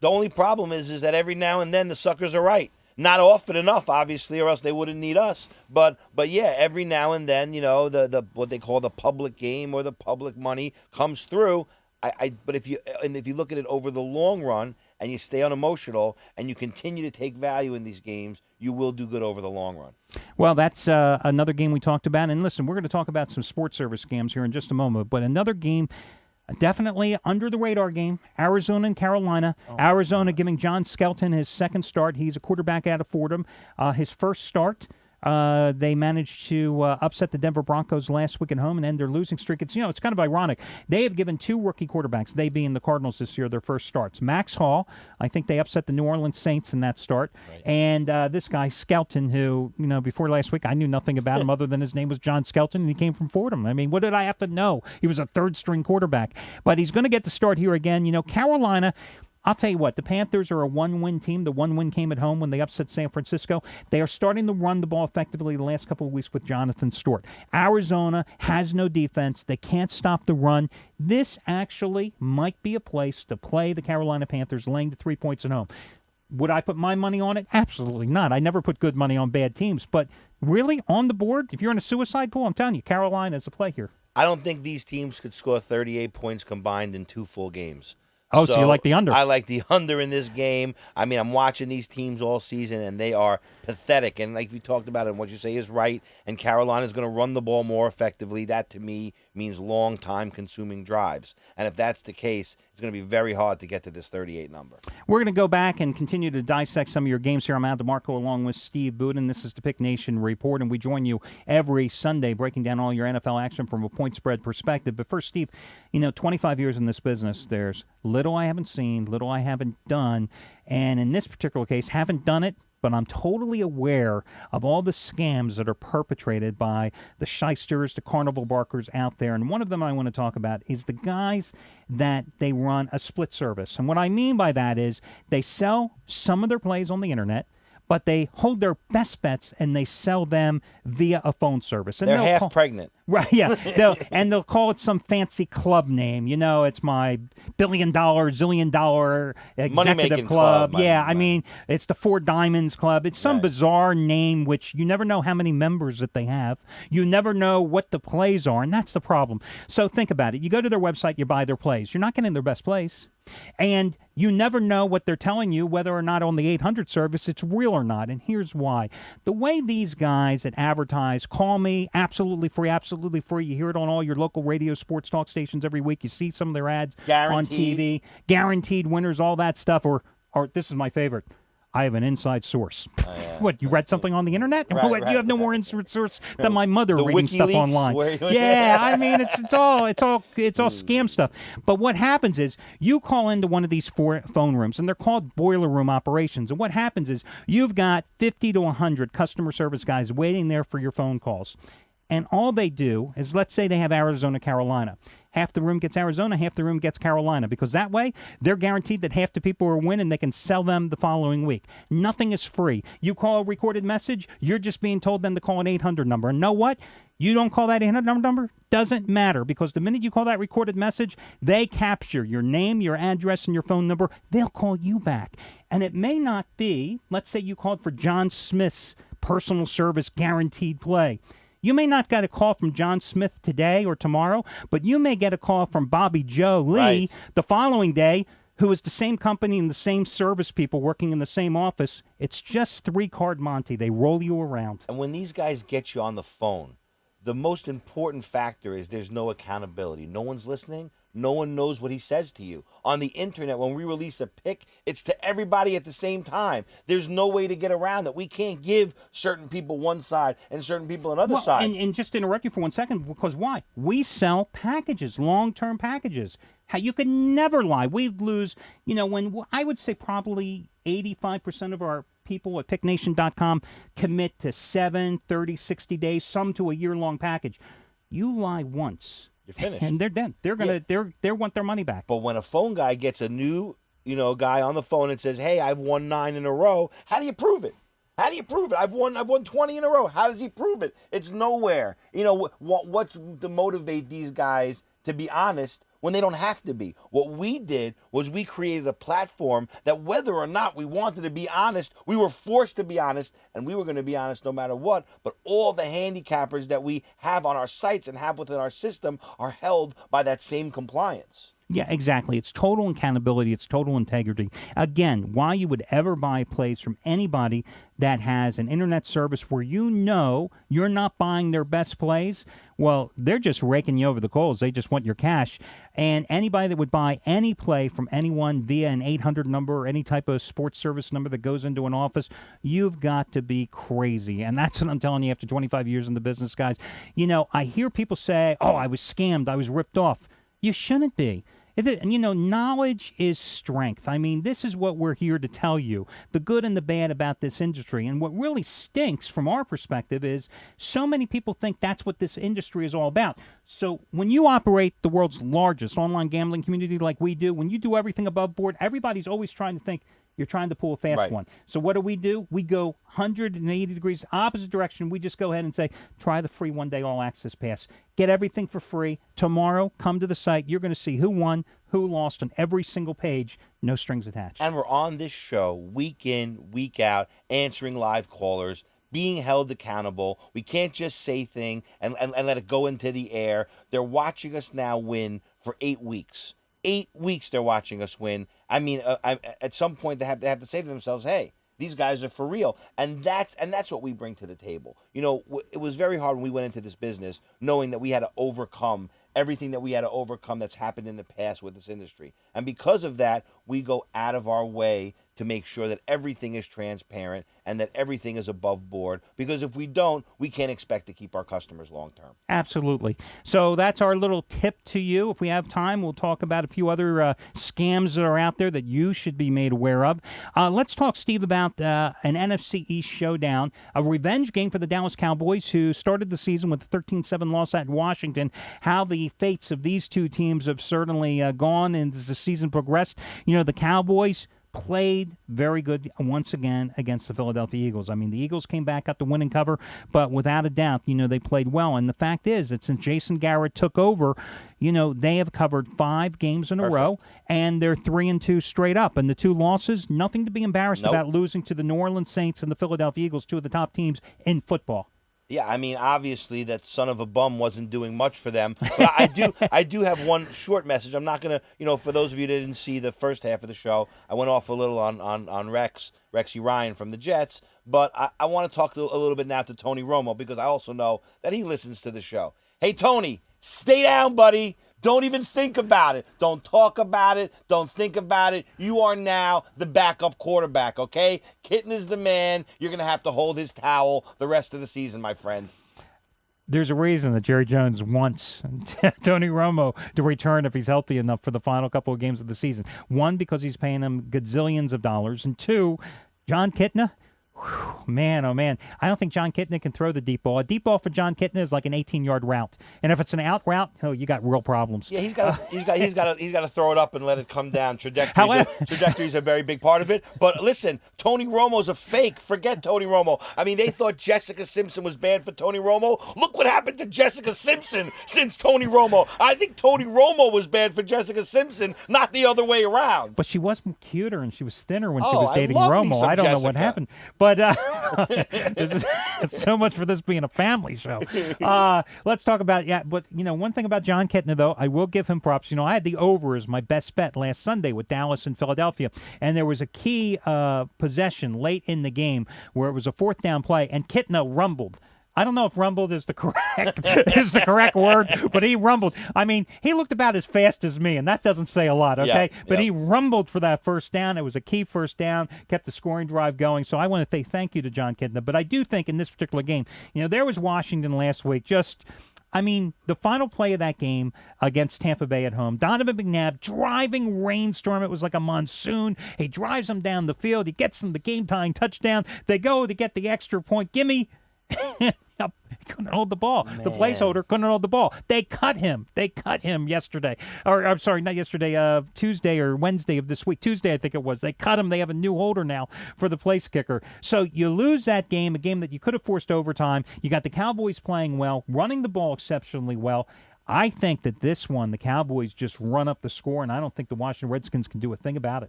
The only problem is that every now and then the suckers are right. Not often enough, obviously, or else they wouldn't need us. But yeah, every now and then, the what they call the public game or the public money comes through. But if you look at it over the long run and you stay unemotional and you continue to take value in these games, you will do good over the long run. Well, that's another game we talked about. And listen, we're going to talk about some sports service scams here in just a moment. But another game, definitely under the radar game, Arizona and Carolina. Arizona giving John Skelton his second start. He's a quarterback out of Fordham. His first start, they managed to upset the Denver Broncos last week at home and end their losing streak. It's kind of ironic. They have given two rookie quarterbacks, they being the Cardinals this year, their first starts. Max Hall, I think they upset the New Orleans Saints in that start. Right. And this guy, Skelton, who, before last week, I knew nothing about him other than his name was John Skelton, and he came from Fordham. I mean, what did I have to know? He was a third-string quarterback. But he's going to get the start here again. Carolina, I'll tell you what, the Panthers are a one-win team. The one win came at home when they upset San Francisco. They are starting to run the ball effectively the last couple of weeks with Jonathan Stewart. Arizona has no defense. They can't stop the run. This actually might be a place to play the Carolina Panthers, laying the 3 points at home. Would I put my money on it? Absolutely not. I never put good money on bad teams. But really, on the board, if you're in a suicide pool, I'm telling you, Carolina is a play here. I don't think these teams could score 38 points combined in 2 full games. Oh, so you like the under? I like the under in this game. I mean, I'm watching these teams all season, and they are pathetic. And like we talked about, and what you say is right, and Carolina's going to run the ball more effectively. That, to me, means long time-consuming drives. And if that's the case, it's going to be very hard to get to this 38 number. We're going to go back and continue to dissect some of your games here. I'm Al DeMarco along with Steve Budin. This is the Pick Nation Report, and we join you every Sunday breaking down all your NFL action from a point spread perspective. But first, Steve, 25 years in this business, there's little I haven't seen, little I haven't done, and in this particular case, haven't done it, but I'm totally aware of all the scams that are perpetrated by the shysters, the carnival barkers out there. And one of them I want to talk about is the guys that they run a split service. And what I mean by that is they sell some of their plays on the internet, but they hold their best bets and they sell them via a phone service. And they're half pregnant. Right, yeah. They'll call it some fancy club name. It's my $1 billion, $zillion executive club. Yeah, I mean, it's the Four Diamonds Club. It's some bizarre name which you never know how many members that they have. You never know what the plays are, and that's the problem. So think about it. You go to their website, you buy their plays. You're not getting their best plays. And you never know what they're telling you, whether or not on the 800 service it's real or not. And here's why. The way these guys that advertise, call me, absolutely free. You hear it on all your local radio sports talk stations every week. You see some of their ads on TV. Guaranteed winners, all that stuff. Or this is my favorite. I have an inside source. Oh, yeah. What, you read something on the internet? Right. You have no more inside source than my mother reading stuff online. Yeah, I mean, it's all scam stuff. But what happens is you call into one of these phone rooms, and they're called boiler room operations. And what happens is you've got 50 to 100 customer service guys waiting there for your phone calls. And all they do is, let's say they have Arizona, Carolina. Half the room gets Arizona, half the room gets Carolina, because that way they're guaranteed that half the people are winning, they can sell them the following week. Nothing is free. You call a recorded message, you're just being told then to call an 800 number. And know what? You don't call that 800 number, doesn't matter, because the minute you call that recorded message, they capture your name, your address, and your phone number. They'll call you back. And it may not be, let's say you called for John Smith's personal service guaranteed play. You may not get a call from John Smith today or tomorrow, but you may get a call from Bobby Joe Lee the following day, who is the same company and the same service people working in the same office. It's just 3-card Monty. They roll you around. And when these guys get you on the phone, the most important factor is there's no accountability. No one's listening. No one knows what he says to you. On the internet, when we release a pick, it's to everybody at the same time. There's no way to get around it. We can't give certain people one side and certain people another side. And just to interrupt you for 1 second, because why? We sell packages, long-term packages. How you can never lie. We lose, when I would say probably 85% of our people at picknation.com commit to 7, 30, 60 days, some to a year-long package. You lie once. You're finished. And they're done. They want their money back. But when a phone guy gets a new, guy on the phone and says, "Hey, I've won 9 in a row," how do you prove it? I've won 20 in a row. How does he prove it? It's nowhere. What's to motivate these guys to be honest when they don't have to be. What we did was we created a platform that whether or not we wanted to be honest, we were forced to be honest, and we were going to be honest no matter what. But all the handicappers that we have on our sites and have within our system are held by that same compliance. Yeah, exactly. It's total accountability. It's total integrity. Again, why you would ever buy plays from anybody that has an internet service where you know you're not buying their best plays, well, they're just raking you over the coals. They just want your cash. And anybody that would buy any play from anyone via an 800 number or any type of sports service number that goes into an office, you've got to be crazy. And that's what I'm telling you after 25 years in the business, guys. You know, I hear people say, oh, I was scammed, I was ripped off. You shouldn't be. And, you know, knowledge is strength. I mean, this is what we're here to tell you, the good and the bad about this industry. And what really stinks from our perspective is so many people think that's what this industry is all about. So when you operate the world's largest online gambling community like we do, when you do everything above board, everybody's always trying to think you're trying to pull a fast one. So what do? We go 180 degrees opposite direction. We just go ahead and say, try the free one-day all-access pass. Get everything for free. Tomorrow, come to the site. You're going to see who won, who lost on every single page. No strings attached. And we're on this show week in, week out, answering live callers, being held accountable. We can't just say things and let it go into the air. They're watching us now win for 8 weeks. 8 weeks they're watching us win. I mean, at some point they have to say to themselves, hey, these guys are for real. And that's what we bring to the table. You know, it was very hard when we went into this business knowing that we had to overcome everything that we had to overcome that's happened in the past with this industry. And because of that, we go out of our way to make sure that everything is transparent and that everything is above board. Because if we don't, we can't expect to keep our customers long term. Absolutely. So that's our little tip to you. If we have time, we'll talk about a few other scams that are out there that you should be made aware of. Let's talk, Steve, about an NFC East showdown, a revenge game for the Dallas Cowboys, who started the season with a 13-7 loss at Washington. How the fates of these two teams have certainly gone as the season progressed. You know, the Cowboys played very good once again against the Philadelphia Eagles. I mean, the Eagles came back, got the winning cover, but without a doubt, you know, they played well. And the fact is that since Jason Garrett took over, you know, they have covered 5 games in a row, and they're 3-2 straight up. And the 2 losses, nothing to be embarrassed about, losing to the New Orleans Saints and the Philadelphia Eagles, 2 of the top teams in football. Yeah, I mean, obviously that son of a bum wasn't doing much for them. But I do have one short message. I'm not going to, you know, for those of you that didn't see the first half of the show, I went off a little on Rexy Ryan from the Jets. But I want to talk a little bit now to Tony Romo, because I also know that he listens to the show. Hey, Tony, stay down, buddy. Don't even think about it. Don't talk about it. Don't think about it. You are now the backup quarterback, okay? Kitten is the man. You're going to have to hold his towel the rest of the season, my friend. There's a reason that Jerry Jones wants Tony Romo to return if he's healthy enough for the final couple of games of the season. 1, because he's paying him gazillions of dollars. And 2, John Kitna. Man, oh man, I don't think John Kitna can throw the deep ball. A deep ball for John Kitna is like an 18-yard route, and if it's an out route, oh, you got real problems. Yeah, he's got to throw it up and let it come down. Trajectories are a very big part of it. But listen, Tony Romo's a fake. Forget Tony Romo. I mean, they thought Jessica Simpson was bad for Tony Romo. Look what happened to Jessica Simpson since Tony Romo. I think Tony Romo was bad for Jessica Simpson, not the other way around. But she was cuter and she was thinner when she was dating Romo. I don't know what happened. But it's so much for this being a family show. Let's talk about, but, you know, one thing about John Kitna, though, I will give him props. You know, I had the over as my best bet last Sunday with Dallas and Philadelphia, and there was a key possession late in the game where it was a 4th down play, and Kitna rumbled. I don't know if rumbled is the correct word, but he rumbled. I mean, he looked about as fast as me, and that doesn't say a lot, okay? But he rumbled for that first down. It was a key first down, kept the scoring drive going. So I want to say thank you to John Kitna. But I do think in this particular game, you know, there was Washington last week. I mean, the final play of that game against Tampa Bay at home, Donovan McNabb, driving rainstorm. It was like a monsoon. He drives them down the field. He gets them the game-tying touchdown. They go to get the extra point. Gimme. He couldn't hold the ball. Man. The placeholder couldn't hold the ball. They cut him. Yesterday. Or, I'm sorry, not yesterday, Tuesday or Wednesday of this week. Tuesday, I think it was. They cut him. They have a new holder now for the place kicker. So you lose that game, a game that you could have forced overtime. You got the Cowboys playing well, running the ball exceptionally well. I think that this one, the Cowboys just run up the score, and I don't think the Washington Redskins can do a thing about it.